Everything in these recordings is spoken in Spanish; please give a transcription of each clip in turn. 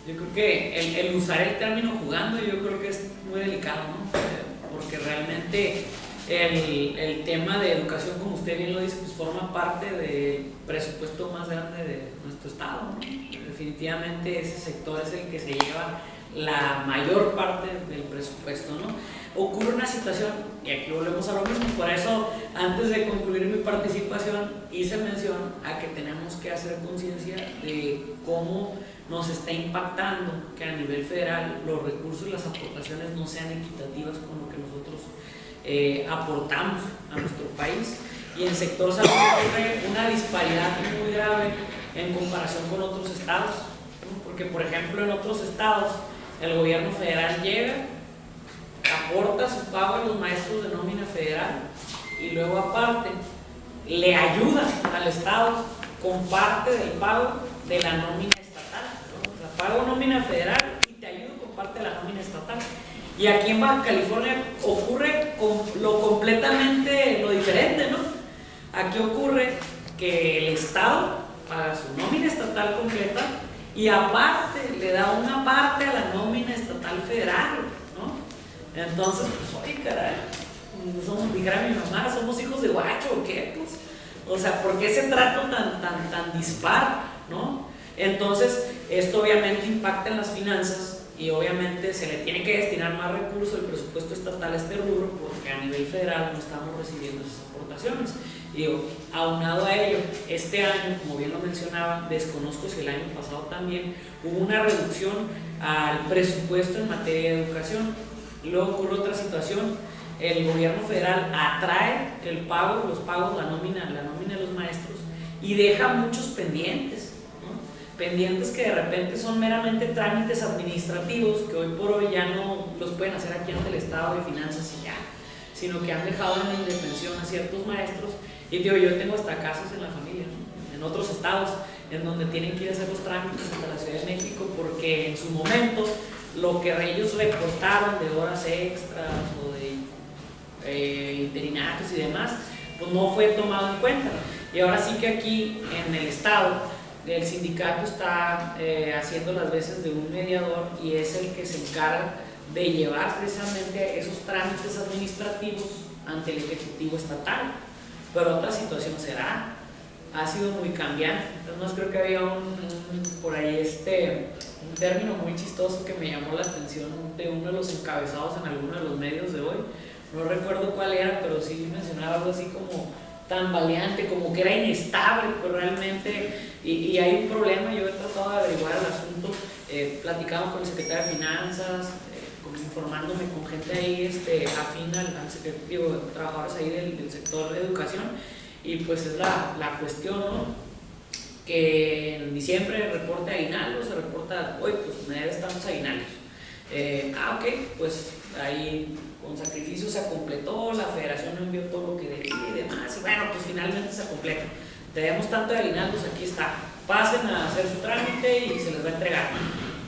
Yo creo que el usar el término jugando, yo creo que es muy delicado, ¿no? Porque realmente el tema de educación, como usted bien lo dice, pues forma parte del presupuesto más grande de nuestro estado, ¿no? Definitivamente ese sector es el que se lleva la mayor parte del presupuesto, ¿no? Ocurre una situación, y aquí volvemos a lo mismo, por eso antes de concluir mi participación hice mención a que tenemos que hacer conciencia de cómo nos está impactando que a nivel federal los recursos y las aportaciones no sean equitativas con lo que nosotros aportamos a nuestro país, y en sector salud ocurre una disparidad muy grave en comparación con otros estados, ¿no? Porque por ejemplo en otros estados el gobierno federal llega, aporta su pago a los maestros de nómina federal y luego aparte le ayuda al estado con parte del pago de la nómina estatal, ¿no? O sea, pago nómina federal y te ayudo con parte de la nómina estatal. Y aquí en Baja California ocurre lo completamente lo diferente, ¿no? Aquí ocurre que el estado paga su nómina estatal completa y aparte le da una parte a la nómina estatal federal, ¿no? Entonces, pues, oye, caray, dijera mi mamá, ¿somos hijos de guacho o qué? Pues, o sea, ¿por qué ese trato tan dispar, ¿no? Entonces, esto obviamente impacta en las finanzas y obviamente se le tiene que destinar más recursos del presupuesto estatal a este rubro porque a nivel federal no estamos recibiendo esas aportaciones. Y aunado a ello, este año, como bien lo mencionaba, desconozco si el año pasado también hubo una reducción al presupuesto en materia de educación. Y luego ocurre otra situación, el gobierno federal atrae el pago, los pagos, la nómina de los maestros y deja muchos pendientes, ¿no? Pendientes que de repente son meramente trámites administrativos que hoy por hoy ya no los pueden hacer aquí ante el Estado de Finanzas y ya, sino que han dejado en la indefensión a ciertos maestros. Y digo, yo tengo hasta casos en la familia, ¿no? En otros estados en donde tienen que ir a hacer los trámites hasta la Ciudad de México porque en su momento lo que ellos reportaron de horas extras o de interinatos y demás, pues no fue tomado en cuenta. Y ahora sí que aquí en el estado el sindicato está haciendo las veces de un mediador y es el que se encarga de llevar precisamente esos trámites administrativos ante el Ejecutivo Estatal. Pero otra situación será, ha sido muy cambiante. Entonces creo que había por ahí un término muy chistoso que me llamó la atención de uno de los encabezados en alguno de los medios de hoy, no recuerdo cuál era, pero sí mencionaba algo así como tambaleante, como que era inestable, pues realmente, y hay un problema. Yo he tratado de averiguar el asunto, platicamos con el secretario de Finanzas, informándome con gente ahí afín al secretario, trabajadores ahí del sector de educación, y pues es la cuestión, ¿no? Que en diciembre el reporte de aguinaldo se reporta, hoy pues me debe tantos aguinaldos. Ok, pues ahí con sacrificio se completó, la federación no envió todo lo que debía y demás, y bueno, pues finalmente se completa. Tenemos tanto de aguinaldos, aquí está, pasen a hacer su trámite y se les va a entregar.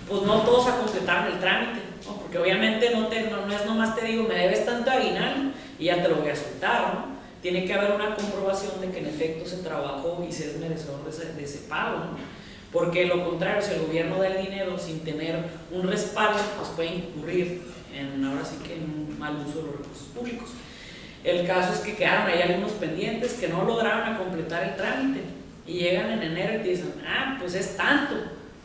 Pues no todos a completaron el trámite, ¿no? Porque obviamente no es nomás te digo, me debes tanto aguinaldo y ya te lo voy a soltar, ¿no? Tiene que haber una comprobación de que en efecto se trabajó y se es merecedor de ese pago, ¿no? Porque lo contrario, si el gobierno da el dinero sin tener un respaldo, pues puede incurrir ahora sí que en un mal uso de los recursos públicos. El caso es que quedaron ahí algunos pendientes que no lograron completar el trámite y llegan en enero y te dicen, pues es tanto,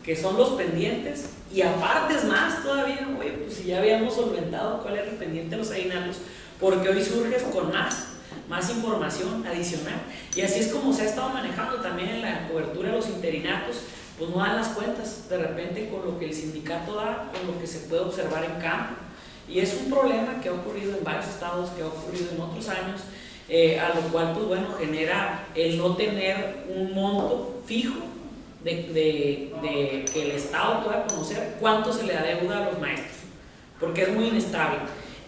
que son los pendientes, y aparte es más todavía. Oye, pues si ya habíamos solventado cuál era el pendiente de los aguinaldos, porque hoy surges con más información adicional. Y así es como se ha estado manejando también en la cobertura de los interinatos, pues no dan las cuentas de repente con lo que el sindicato da, con lo que se puede observar en campo. Y es un problema que ha ocurrido en varios estados, que ha ocurrido en otros años, a lo cual pues bueno, genera el no tener un monto fijo de que el Estado pueda conocer cuánto se le da deuda a los maestros, porque es muy inestable.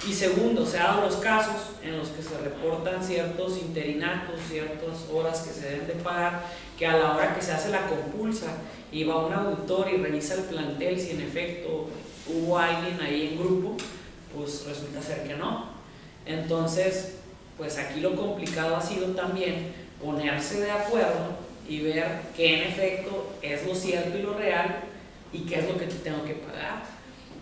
Y segundo, se han dado los casos en los que se reportan ciertos interinatos, ciertas horas que se deben de pagar, que a la hora que se hace la compulsa y va un auditor y revisa el plantel si en efecto hubo alguien ahí en grupo, pues resulta ser que no. Entonces, pues aquí lo complicado ha sido también ponerse de acuerdo y ver que en efecto es lo cierto y lo real y qué es lo que te tengo que pagar.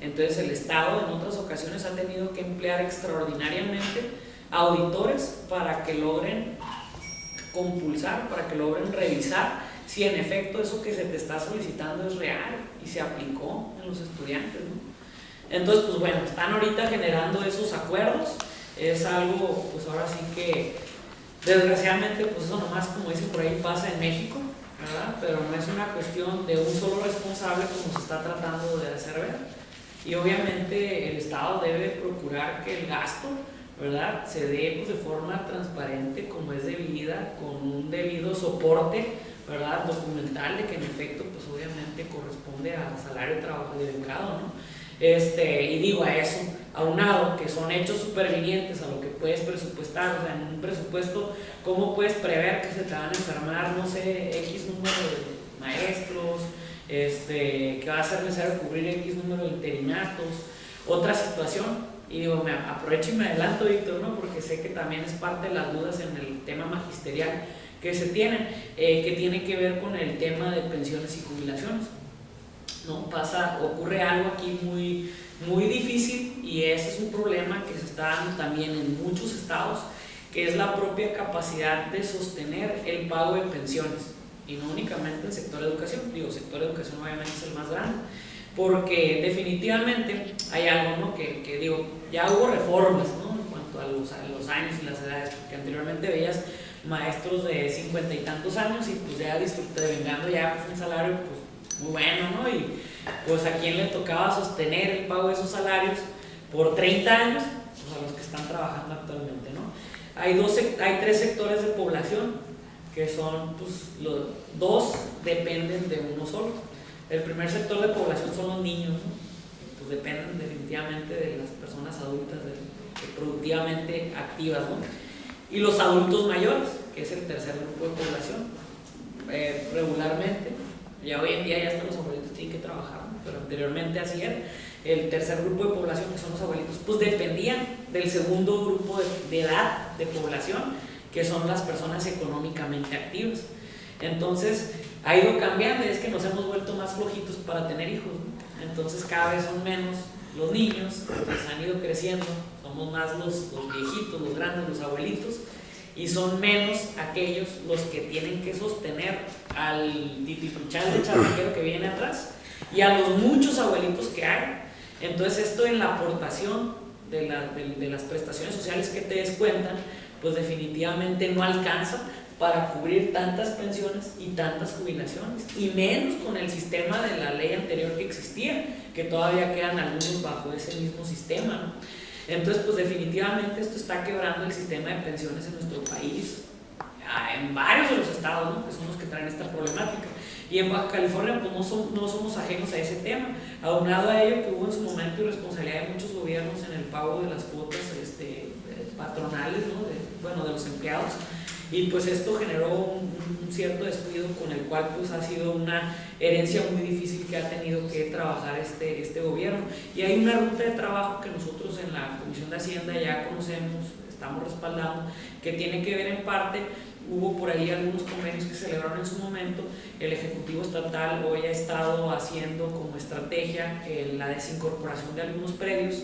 Entonces el Estado en otras ocasiones ha tenido que emplear extraordinariamente auditores para que logren compulsar, para que logren revisar si en efecto eso que se te está solicitando es real y se aplicó en los estudiantes, ¿no? Entonces, pues bueno, están ahorita generando esos acuerdos. Es algo, pues ahora sí que desgraciadamente, pues eso nomás, como dicen por ahí, pasa en México, ¿verdad? Pero no es una cuestión de un solo responsable como se está tratando de hacer ver. Y obviamente el Estado debe procurar que el gasto, ¿verdad?, se dé pues de forma transparente, como es debida, con un debido soporte, ¿verdad?, documental, de que en efecto pues obviamente corresponde al salario de trabajo dedicado, ¿no? Y digo, a eso, aunado que son hechos supervinientes a lo que puedes presupuestar. O sea, en un presupuesto, ¿cómo puedes prever que se te van a enfermar, no sé, X número de maestros, que va a ser necesario cubrir X número de interinatos? Otra situación, y digo, me aprovecho y me adelanto, Víctor, ¿no?, porque sé que también es parte de las dudas en el tema magisterial que se tienen, que tiene que ver con el tema de pensiones y jubilaciones, ¿no? Ocurre algo aquí muy, muy difícil, y ese es un problema que se está dando también en muchos estados, que es la propia capacidad de sostener el pago de pensiones, y no únicamente en el sector de educación. Digo, el sector de educación obviamente es el más grande, porque definitivamente hay algo, ¿no?, que digo, ya hubo reformas, ¿no?, en cuanto a los años y las edades, porque anteriormente veías maestros de 50 y tantos años y pues ya devengando ya pues un salario pues muy bueno, ¿no? Y pues a quien le tocaba sostener el pago de esos salarios por 30 años, pues a los que están trabajando actualmente, ¿no? Hay tres sectores de población que son, pues, dos dependen de uno solo. El primer sector de población son los niños, ¿no? Pues dependen definitivamente de las personas adultas, productivamente activas, ¿no? Y los adultos mayores, que es el tercer grupo de población, regularmente. Ya hoy en día ya hasta los abuelitos tienen que trabajar, ¿no?, pero anteriormente así era. El tercer grupo de población, que son los abuelitos, pues dependían del segundo grupo de edad de población, que son las personas económicamente activas. Entonces ha ido cambiando, y es que nos hemos vuelto más flojitos para tener hijos, ¿no? Entonces cada vez son menos los niños, pues han ido creciendo, somos más los viejitos, los grandes, los abuelitos, y son menos aquellos los que tienen que sostener al titipuchal de charraquero que viene atrás y a los muchos abuelitos que hay. Entonces esto en la aportación de las prestaciones sociales que te descuentan, pues definitivamente no alcanza para cubrir tantas pensiones y tantas jubilaciones, y menos con el sistema de la ley anterior que existía, que todavía quedan algunos bajo ese mismo sistema, ¿no? Entonces, pues definitivamente esto está quebrando el sistema de pensiones en nuestro país, en varios de los estados, ¿no?, que son los que traen esta problemática. Y en Baja California pues no somos ajenos a ese tema, aunado a ello que hubo en su momento irresponsabilidad de muchos gobiernos en el pago de las cuotas patronales, ¿no?, de los empleados, y pues esto generó un cierto descuido con el cual pues ha sido una herencia muy difícil que ha tenido que trabajar este gobierno. Y hay una ruta de trabajo que nosotros en la Comisión de Hacienda ya conocemos, estamos respaldando, que tiene que ver en parte. Hubo por ahí algunos convenios que se celebraron en su momento. El Ejecutivo Estatal hoy ha estado haciendo como estrategia la desincorporación de algunos predios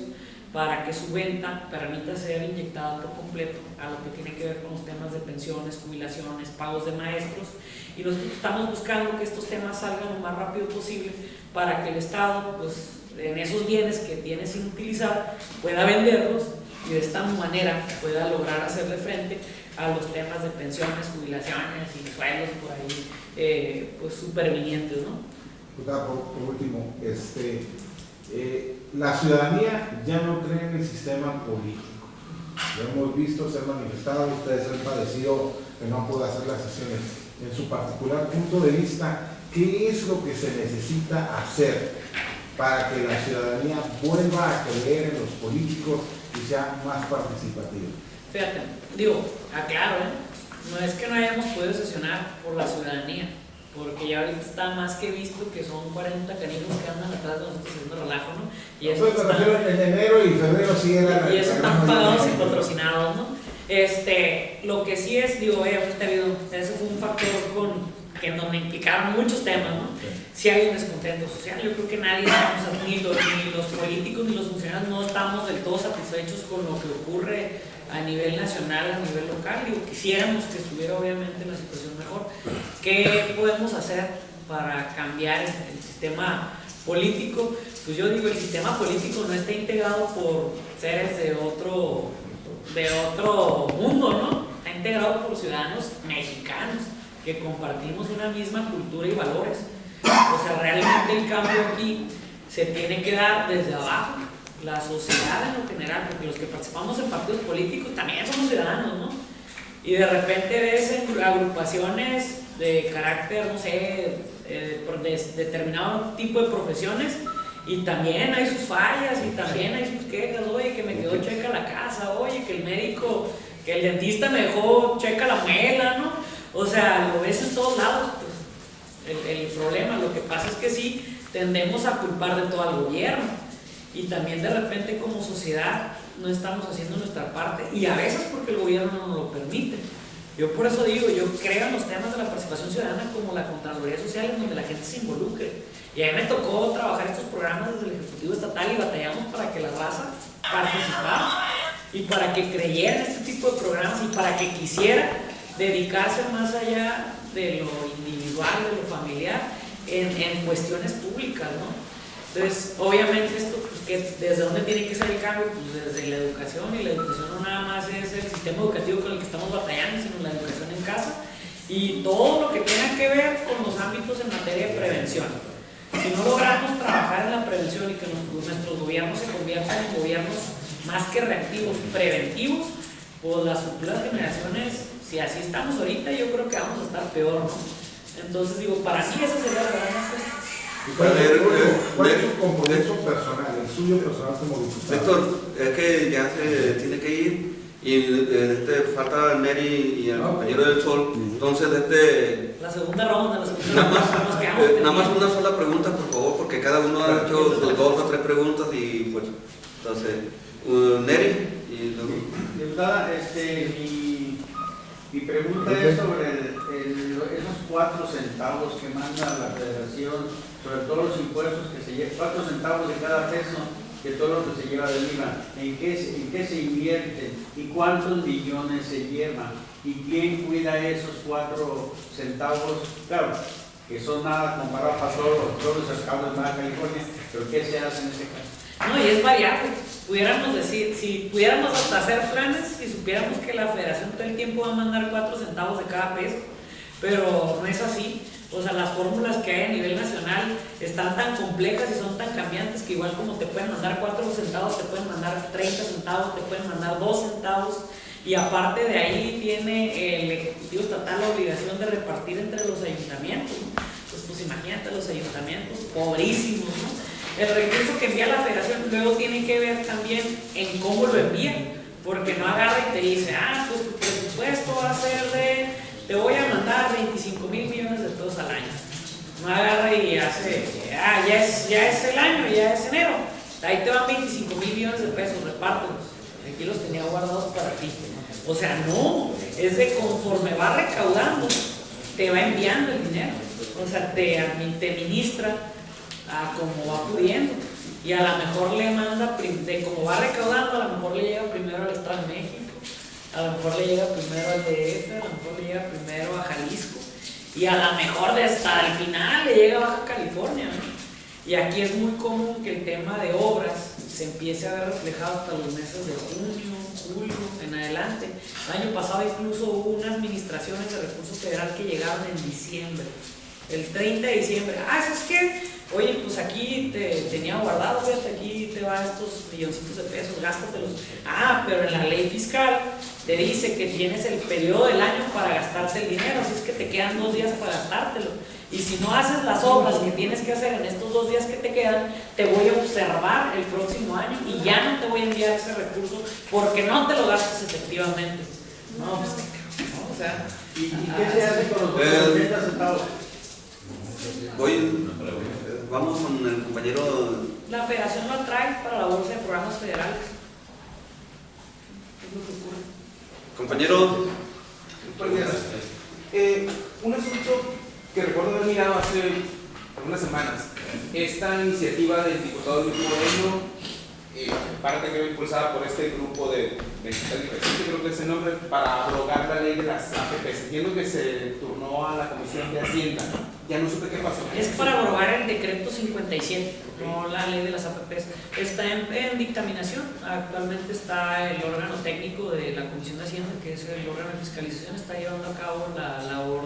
para que su venta permita ser inyectada por completo a lo que tiene que ver con los temas de pensiones, jubilaciones, pagos de maestros, y nosotros estamos buscando que estos temas salgan lo más rápido posible para que el Estado, pues, en esos bienes que tiene sin utilizar, pueda venderlos y de esta manera pueda lograr hacerle frente a los temas de pensiones, jubilaciones y sueldos por ahí, pues supervinientes, ¿no? Por último, la ciudadanía ya no cree en el sistema político. Lo hemos visto, se han manifestado, ustedes han padecido que no puedo hacer las sesiones. En su particular punto de vista, ¿qué es lo que se necesita hacer para que la ciudadanía vuelva a creer en los políticos y sea más participativa? Fíjate, aclaro, no es que no hayamos podido sesionar por la ciudadanía, porque ya ahorita está más que visto que son 40 canijos que andan atrás de nosotros haciendo relajo, ¿no? Y eso me refiero en enero y febrero sí era. Y eso están pagados y patrocinados, ¿no? Lo que sí es, obviamente ese fue un factor que en donde implicaron muchos temas, ¿no? Sí hay un descontento social. Yo creo que nadie estamos, ni los políticos ni los funcionarios no estamos del todo satisfechos con lo que ocurre a nivel nacional, a nivel local. Digo, quisiéramos que estuviera obviamente la situación mejor. ¿Qué podemos hacer para cambiar el sistema político? Pues yo digo, el sistema político no está integrado por seres de otro mundo, ¿no? Está integrado por ciudadanos mexicanos que compartimos una misma cultura y valores. O sea, realmente el cambio aquí se tiene que dar desde abajo, la sociedad en lo general, porque los que participamos en partidos políticos también somos ciudadanos, ¿no? Y de repente ves en agrupaciones de carácter, no sé, de determinado tipo de profesiones, y también hay sus fallas y también hay sus quejas. Oye, que me quedó checa la casa, oye, que el médico, que el dentista me dejó checa la muela, ¿no? O sea, lo ves en todos lados, pues. El problema, lo que pasa es que sí tendemos a culpar de todo al gobierno, y también de repente como sociedad no estamos haciendo nuestra parte, y a veces porque el gobierno no nos lo permite. Yo por eso digo, yo creo en los temas de la participación ciudadana como la Contraloría Social, en donde la gente se involucre. Y a mí me tocó trabajar estos programas desde el Ejecutivo Estatal y batallamos para que la raza participara y para que creyera en este tipo de programas y para que quisiera dedicarse más allá de lo individual, de lo familiar, en cuestiones públicas, ¿no? Entonces, obviamente esto, pues, ¿desde dónde tiene que ser el cambio? Pues desde la educación, y la educación no nada más es el sistema educativo con el que estamos batallando, sino la educación en casa y todo lo que tenga que ver con los ámbitos en materia de prevención. Si no logramos trabajar en la prevención y que nuestros gobiernos se conviertan en gobiernos más que reactivos, preventivos, pues las futuras generaciones, si así estamos ahorita, yo creo que vamos a estar peor, ¿no? Entonces digo, para mí esa sería la gran cuestión. ¿Cuál es su compromiso personal, el suyo personal como diputado? Víctor, es que ya se tiene que ir y falta el Neri y el compañero del Sol. Entonces, la segunda ronda, nada más una sola pregunta, por favor, porque cada uno ha hecho 2 o 3 preguntas y pues, entonces, Neri y luego. Diputada, mi pregunta es sobre esos 4 centavos que manda la Federación, sobre todos los impuestos que se llevan, 4 centavos de cada peso de todo lo que se lleva del IVA, ¿en qué se invierte y cuántos millones se llevan? ¿Y quién cuida esos 4 centavos? Claro, que son nada comparado para todos los estados de Baja California, pero ¿qué se hace en ese caso? No, y es variable. Pudiéramos decir, si pudiéramos hasta hacer planes y supiéramos que la Federación todo el tiempo va a mandar 4 centavos de cada peso, pero no es así. O sea, las fórmulas que hay a nivel nacional están tan complejas y son tan cambiantes que igual como te pueden mandar 4 centavos, te pueden mandar 30 centavos, te pueden mandar 2 centavos, y aparte de ahí tiene el Ejecutivo Estatal la obligación de repartir entre los ayuntamientos, ¿no? Entonces, pues imagínate, los ayuntamientos pobrísimos, ¿no? El recurso que envía la Federación luego tiene que ver también en cómo lo envía, porque no agarra y te dice, pues tu presupuesto va a ser te voy a mandar 25,000 millones de pesos al año. No agarra y hace, ya es el año, ya es enero, ahí te van 25,000 millones de pesos, repártelos, aquí los tenía guardados para ti. O sea, no, es de conforme va recaudando, te va enviando el dinero, o sea, te ministra a como va pudiendo, y a lo mejor le manda, de como va recaudando, a lo mejor le llega primero al Estado de México, a lo mejor le llega primero al DF, a lo mejor le llega primero a Jalisco, y a lo mejor hasta el final le llega a Baja California, ¿no? Y aquí es muy común que el tema de obras se empiece a ver reflejado hasta los meses de junio, julio, en adelante. El año pasado incluso hubo unas administraciones de recursos federal que llegaron en diciembre, el 30 de diciembre. ¿Sabes qué? Oye, pues aquí te tenía guardado, fíjate, aquí te va estos milloncitos de pesos, gástatelos. Pero en la ley fiscal te dice que tienes el periodo del año para gastarte el dinero, así es que te quedan 2 días para gastártelo. Y si no haces las obras que tienes que hacer en estos 2 días que te quedan, te voy a observar el próximo año y ya no te voy a enviar ese recurso porque no te lo gastas efectivamente. No, pues no, o sea. ¿Y qué se hace con los 80 centavos? Vamos con el compañero. La Federación lo trae para la bolsa de programas federales. Es lo que ocurre. Compañero. Un asunto que recuerdo haber mirado hace algunas semanas esta iniciativa del diputado Luis Moreno, parte creo impulsada por este grupo de Mexicali Presente, creo que es el nombre, para abrogar la ley de las APPs. Entiendo que se turnó a la Comisión de Hacienda. Ya no supe qué pasó. Es para abrogar el decreto 57, no la ley de las APPs. Está en dictaminación. Actualmente está el órgano técnico de la Comisión de Hacienda, que es el órgano de fiscalización, está llevando a cabo la labor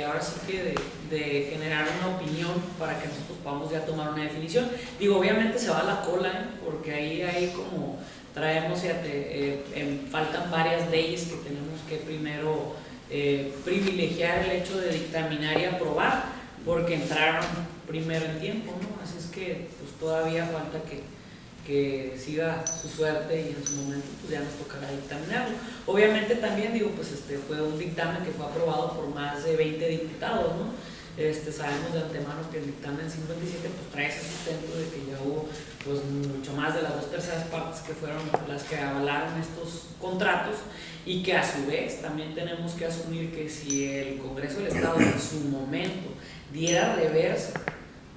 ahora sí que de generar una opinión para que nosotros podamos ya tomar una definición. Digo, obviamente se va a la cola, porque ahí hay como traemos, faltan varias leyes que tenemos que primero privilegiar el hecho de dictaminar y aprobar, porque entraron primero en tiempo, ¿no? Así es que pues todavía falta que siga su suerte y en su momento pues ya nos tocará dictaminarlo. Obviamente también digo, pues fue un dictamen que fue aprobado por más de 20 diputados, ¿no? Sabemos de antemano que el dictamen 57 pues trae ese sustento de que ya hubo pues mucho más de las 2/3 partes que fueron las que avalaron estos contratos, y que a su vez también tenemos que asumir que si el Congreso del Estado en su momento diera reversa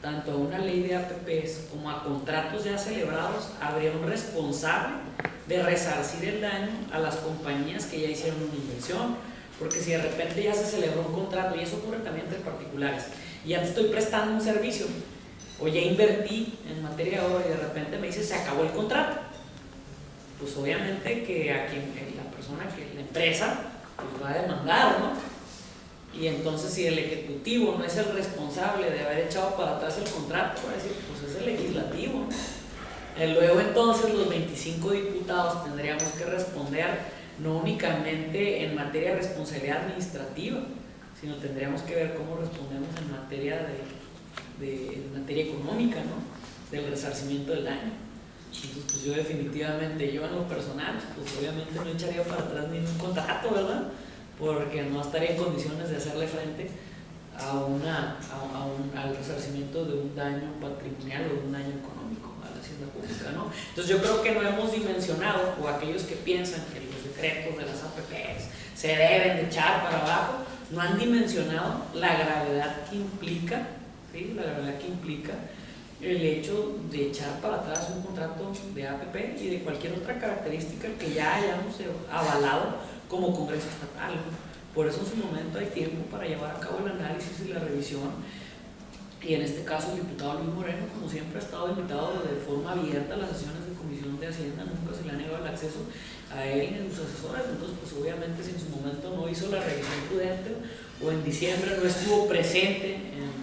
tanto a una ley de APPs como a contratos ya celebrados, habría un responsable de resarcir el daño a las compañías que ya hicieron una inversión. Porque si de repente ya se celebró un contrato, y eso ocurre también entre particulares, y ya te estoy prestando un servicio, o ya invertí en materia de obra y de repente me dice se acabó el contrato, pues obviamente que a quien la persona, que la empresa, pues va a demandar, ¿no? Y entonces si el ejecutivo no es el responsable de haber echado para atrás el contrato, va a decir, pues es el legislativo, ¿no? Luego entonces los 25 diputados tendríamos que responder no únicamente en materia de responsabilidad administrativa, sino tendríamos que ver cómo respondemos en materia en materia económica, ¿no? Del resarcimiento del daño. Entonces, pues yo definitivamente, yo en lo personal, pues obviamente no echaría para atrás ningún contrato, ¿verdad? Porque no estaría en condiciones de hacerle frente al resarcimiento de un daño patrimonial o de un daño económico a la hacienda pública, ¿no? Entonces yo creo que no hemos dimensionado, o aquellos que piensan que los decretos de las APPs se deben de echar para abajo, no han dimensionado la gravedad que implica, ¿sí? La gravedad que implica el hecho de echar para atrás un contrato de APP y de cualquier otra característica que ya hayamos avalado como Congreso Estatal, ¿no? Por eso en su momento hay tiempo para llevar a cabo el análisis y la revisión, y en este caso el diputado Luis Moreno, como siempre, ha estado invitado de forma abierta a las sesiones de Comisión de Hacienda, nunca se le ha negado el acceso a él y a sus asesores. Entonces pues obviamente si en su momento no hizo la revisión prudente, o en diciembre no estuvo presente en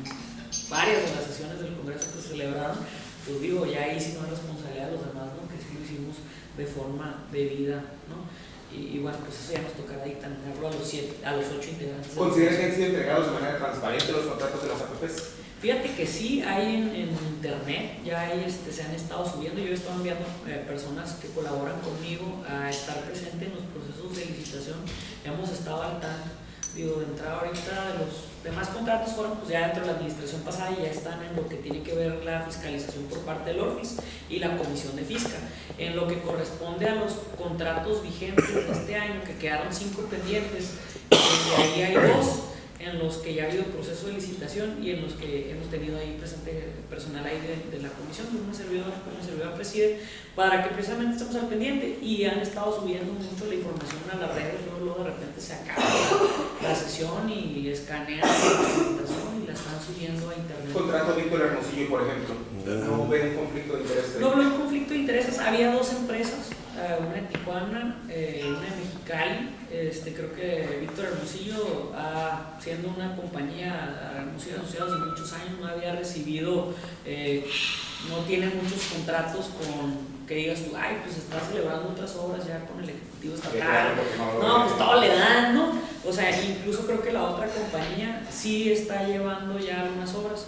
varias de las sesiones del Congreso que se celebraron, pues digo, ya ahí sí no es responsabilidad de los demás, ¿no? Que sí lo hicimos de forma debida, ¿no? Y bueno, pues eso ya nos tocará dictaminarlo a los 8 integrantes. ¿Considera que han sido entregados de manera transparente los contratos de las APPs? Fíjate que sí, hay en internet, ya hay, se han estado subiendo. Yo he estado enviando personas que colaboran conmigo a estar presentes en los procesos de licitación. Hemos estado al tanto. Digo, de entrada ahorita de los demás contratos fueron pues ya dentro de la administración pasada, y ya están en lo que tiene que ver la fiscalización por parte del ORFIS y la Comisión de Fisca. En lo que corresponde a los contratos vigentes de este año, que quedaron 5 pendientes, y ahí hay 2 en los que ya ha habido proceso de licitación y en los que hemos tenido ahí presente personal ahí de la comisión, una servidora preside, para que precisamente estemos al pendiente, y han estado subiendo mucho la información a las redes. Luego de repente se acaba la sesión y escanean la presentación y la están subiendo a internet. Contrato Víctor Hermosillo, por ejemplo, ¿no hubo un conflicto de intereses? No hubo un conflicto de intereses. Había 2 empresas, una de Tijuana, una de Mexicali. Creo que Víctor Hermosillo, siendo una compañía Hermosillo Asociados de muchos años, no había recibido, no tiene muchos contratos con que digas tú, ay, pues está celebrando otras obras ya con el Ejecutivo Estatal. No, pues todo le dan, ¿no? O sea, incluso creo que la otra compañía sí está llevando ya algunas obras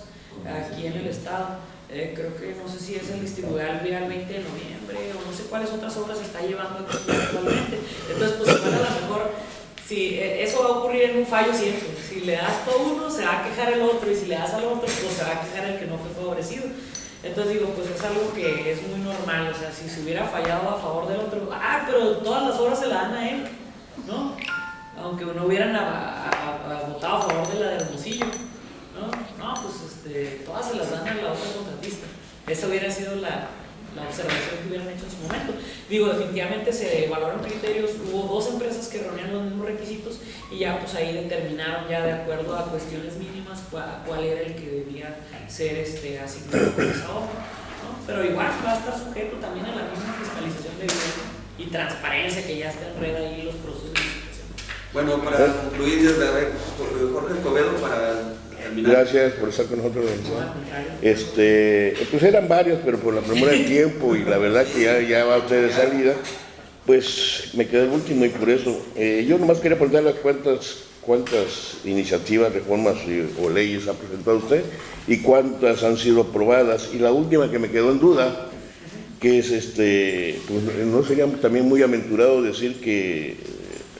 aquí en el estado. Creo que no sé si es el distribuidor vial 20 de noviembre o no sé cuáles otras obras está llevando actualmente. Entonces, pues igual a lo mejor, si eso va a ocurrir en un fallo siempre. Si le das todo uno, se va a quejar el otro, y si le das al otro, pues se va a quejar el que no fue favorecido. Entonces digo, pues es algo que es muy normal. O sea, si se hubiera fallado a favor del otro, pero todas las obras se la dan a él, ¿no? aunque no hubieran votado a favor de la de Hermosillo, no, pues todas se las dan a la otra contratista. Esa hubiera sido la observación que hubieran hecho en su momento. Digo, definitivamente se evaluaron criterios, hubo 2 empresas que reunían los mismos requisitos y ya pues ahí determinaron ya de acuerdo a cuestiones mínimas cuál era el que debía ser asignado por esa obra, ¿no? Pero igual va a estar sujeto también a la misma fiscalización de bien y transparencia que ya está en red ahí los procesos de licitación. Bueno, para concluir, Jorge Escobedo, para terminar. Gracias por estar con nosotros. Pues eran varios, pero por la premura del tiempo y la verdad que ya va usted de salida, pues me quedé el último y por eso. Yo nomás quería preguntarle cuántas iniciativas, reformas o leyes ha presentado usted y cuántas han sido aprobadas. Y la última que me quedó en duda, que es pues no sería también muy aventurado decir que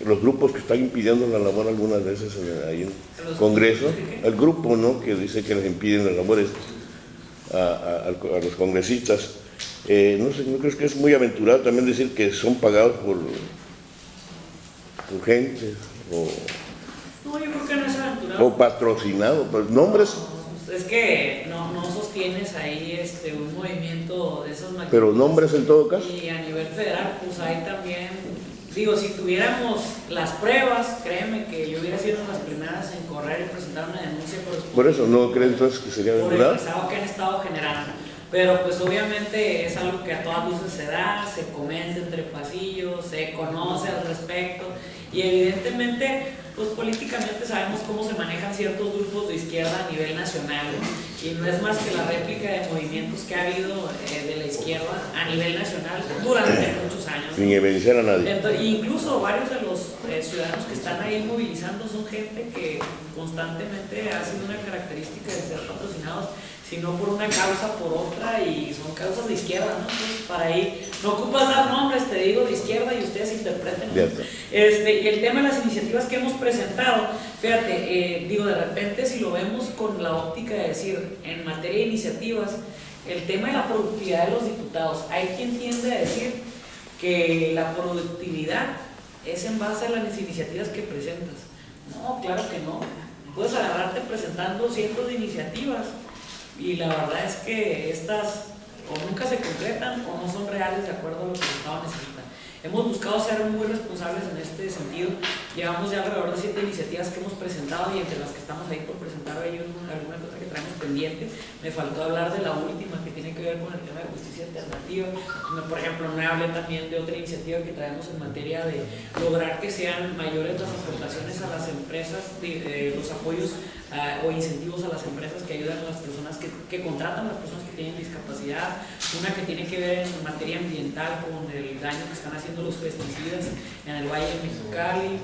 los grupos que están impidiendo la labor algunas veces ahí en el Congreso, el grupo, ¿no?, que dice que les impiden las labores a los congresistas, no sé, ¿no crees que es muy aventurado también decir que son pagados por gente No, yo creo que no es aventurado. o patrocinados, pues nombres? Es que no sostienes ahí un movimiento de esas magnitudes. Pero nombres en todo caso. Y a nivel federal, pues ahí también, digo, si tuviéramos las pruebas, créeme que yo hubiera sido una de las primeras en correr y presentar una denuncia correspondiente. Por eso, ¿no crees entonces que sería por el aventurado? rezago que han estado generando? Pero pues obviamente es algo que a todas luces se da, se comenta entre pasillos, se conoce al respecto y evidentemente pues políticamente sabemos cómo se manejan ciertos grupos de izquierda a nivel nacional, ¿no? Y no es más que la réplica de movimientos que ha habido de la izquierda a nivel nacional durante muchos años, ¿no? Sin evidenciar a nadie. Entonces, incluso varios de los ciudadanos que están ahí movilizando son gente que constantemente ha sido una característica de ser patrocinados, sino por una causa, por otra, y son causas de izquierda, ¿no? Entonces, para ahí, no ocupas dar nombres, te digo, de izquierda, y ustedes interpreten, ¿no? Y el tema de las iniciativas que hemos presentado, fíjate, digo, de repente si lo vemos con la óptica de decir, en materia de iniciativas, el tema de la productividad de los diputados, hay quien tiende a decir que la productividad es en base a las iniciativas que presentas. No, claro que no. Puedes agarrarte presentando cientos de iniciativas y la verdad es que estas o nunca se concretan o no son reales de acuerdo a lo que el Estado necesita. Hemos buscado ser muy responsables en este sentido. Llevamos ya alrededor de 7 iniciativas que hemos presentado y entre las que estamos ahí por presentar hay alguna cosa que traemos pendiente. Me faltó hablar de la última que tiene que ver con el tema de justicia alternativa. Por ejemplo, no hablé también de otra iniciativa que traemos en materia de lograr que sean mayores las aportaciones a las empresas, los apoyos o incentivos a las empresas que ayudan a las personas que contratan a las personas que tienen discapacidad. Una que tiene que ver en materia ambiental con el daño que están haciendo los pesticidas en el Valle de Mexicali,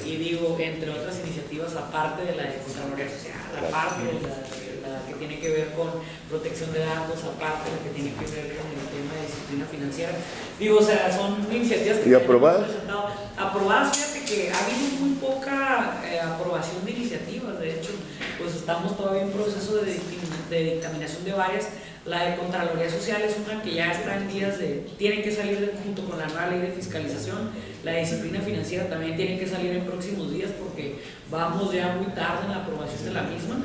y digo, entre otras iniciativas, aparte de la de Contraloría Social, aparte de la que tiene que ver con protección de datos, aparte de la que tiene que ver con el tema de disciplina financiera. Digo, o sea, son iniciativas que ¿y aprobadas? Aprobadas, fíjate que ha habido muy poca aprobación de iniciativas, de hecho, pues estamos todavía en proceso de dictaminación de varias. La de Contraloría Social es una que ya está en días tiene que salir junto con la nueva ley de fiscalización. La disciplina financiera también tiene que salir en próximos días porque vamos ya muy tarde en la aprobación de la misma.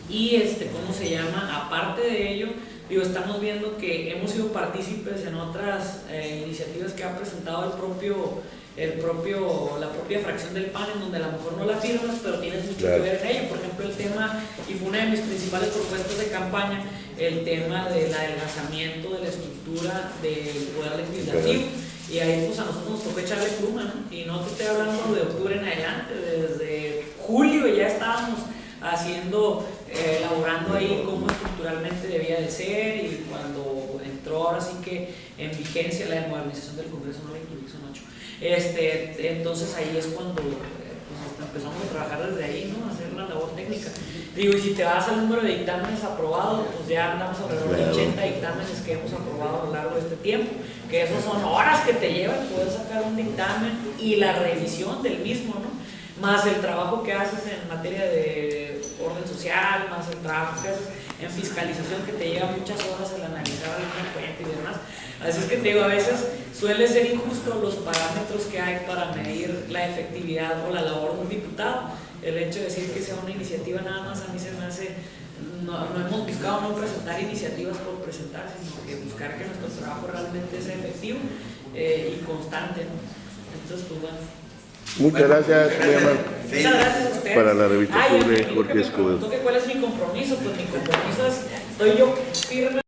Y ¿cómo se llama? Aparte de ello, digo, estamos viendo que hemos sido partícipes en otras iniciativas que ha presentado la propia fracción del PAN, en donde a lo mejor no la firmas, pero tienes mucho que ver en ello. Por ejemplo, el tema, y fue una de mis principales propuestas de campaña, el tema del adelgazamiento de la estructura del poder legislativo. Y ahí pues a nosotros nos tocó echarle pluma, ¿no? Y no te estoy hablando de octubre en adelante, desde julio ya estábamos elaborando ahí cómo estructuralmente debía de ser, y cuando entró ahora sí que en vigencia la modernización del Congreso, no la introducción 8. Entonces ahí es cuando pues, empezamos a trabajar desde ahí, ¿no? A hacer una labor técnica. Digo, y si te vas al número de dictámenes aprobados, pues ya andamos alrededor de 80 dictámenes que hemos aprobado a lo largo de este tiempo, que esos son horas que te llevan poder sacar un dictamen y la revisión del mismo, ¿no? Más el trabajo que haces en materia de orden social, más el trabajo que haces en fiscalización, que te lleva muchas horas el analizar alguna cuenta y demás. Así es que te digo, a veces suele ser injusto los parámetros que hay para medir la efectividad o la labor de un diputado. El hecho de decir que sea una iniciativa nada más a mí se me hace, no hemos buscado no presentar iniciativas por presentar, sino que buscar que nuestro trabajo realmente sea efectivo y constante, ¿no? Entonces, pues bueno. Muchas gracias, muy amable. Muchas gracias a ustedes. Para la revista Ay, sobre me Jorge Escobedo. preguntó que cuál es mi compromiso, pues mi compromiso es, estoy yo firme